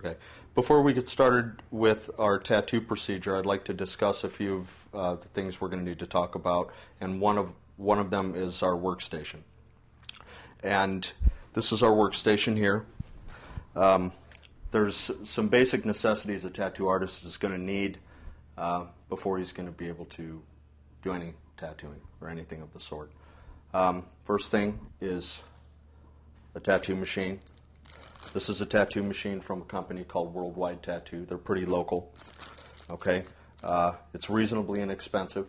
Okay. Before we get started with our tattoo procedure, I'd like to discuss a few of the things we're going to need to talk about, and one of them is our workstation. And this is our workstation here. There's some basic necessities a tattoo artist is going to need before he's going to be able to do any tattooing or anything of the sort. First thing is a tattoo machine. This is a tattoo machine from a company called Worldwide Tattoo. They're pretty local. Okay, it's reasonably inexpensive,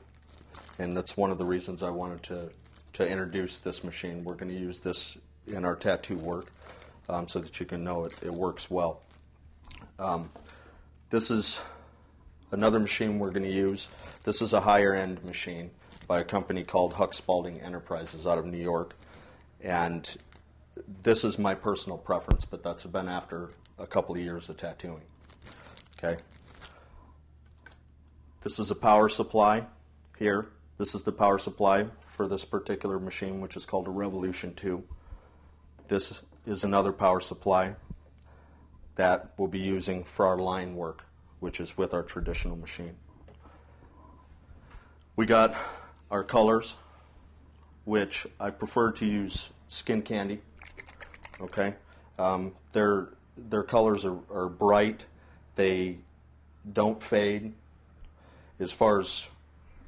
and that's one of the reasons I wanted to introduce this machine. We're going to use this in our tattoo work so that you can know it works well. This is another machine we're going to use. This is a higher end machine by a company called Huck Spalding Enterprises out of New York, and this is my personal preference, but that's been after a couple of years of tattooing. Okay. This is a power supply here. This is the power supply for this particular machine, which is called a Revolution 2. This is another power supply that we'll be using for our line work, which is with our traditional machine. We got our colors, which I prefer to use Skin Candy. Okay, their colors are bright. They don't fade. As far as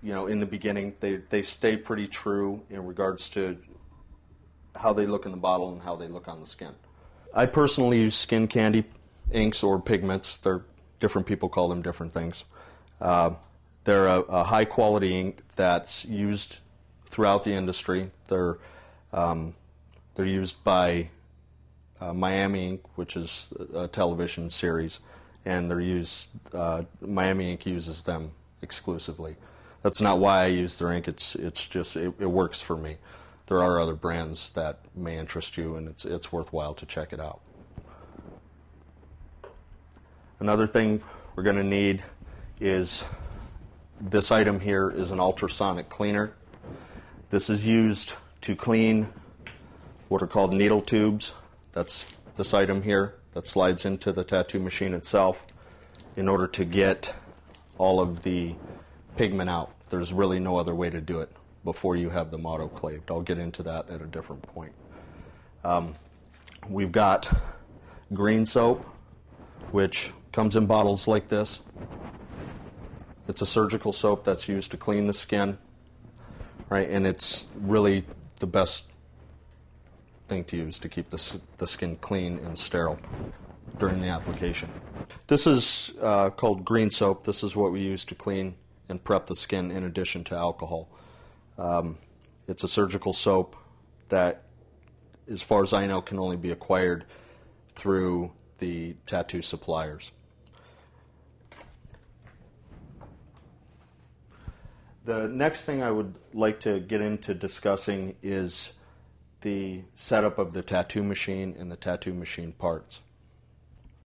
in the beginning, they stay pretty true in regards to how they look in the bottle and how they look on the skin. I personally use Skin Candy inks or pigments. Different people call them different things. They're a high quality ink that's used throughout the industry. They're used by Miami Ink, which is a television series, and Miami Ink uses them exclusively. That's not why I use their ink. It's just it works for me. There are other brands that may interest you, and it's worthwhile to check it out. Another thing we're going to need is this item here is an ultrasonic cleaner. This is used to clean what are called needle tubes. That's this item here that slides into the tattoo machine itself in order to get all of the pigment out. There's really no other way to do it before you have them autoclaved. I'll get into that at a different point. We've got green soap, which comes in bottles like this. It's a surgical soap that's used to clean the skin, right? And it's really the best thing to use to keep the skin clean and sterile during the application. This is called green soap. This is what we use to clean and prep the skin in addition to alcohol. It's a surgical soap that, as far as I know, can only be acquired through the tattoo suppliers. The next thing I would like to get into discussing is the setup of the tattoo machine and the tattoo machine parts.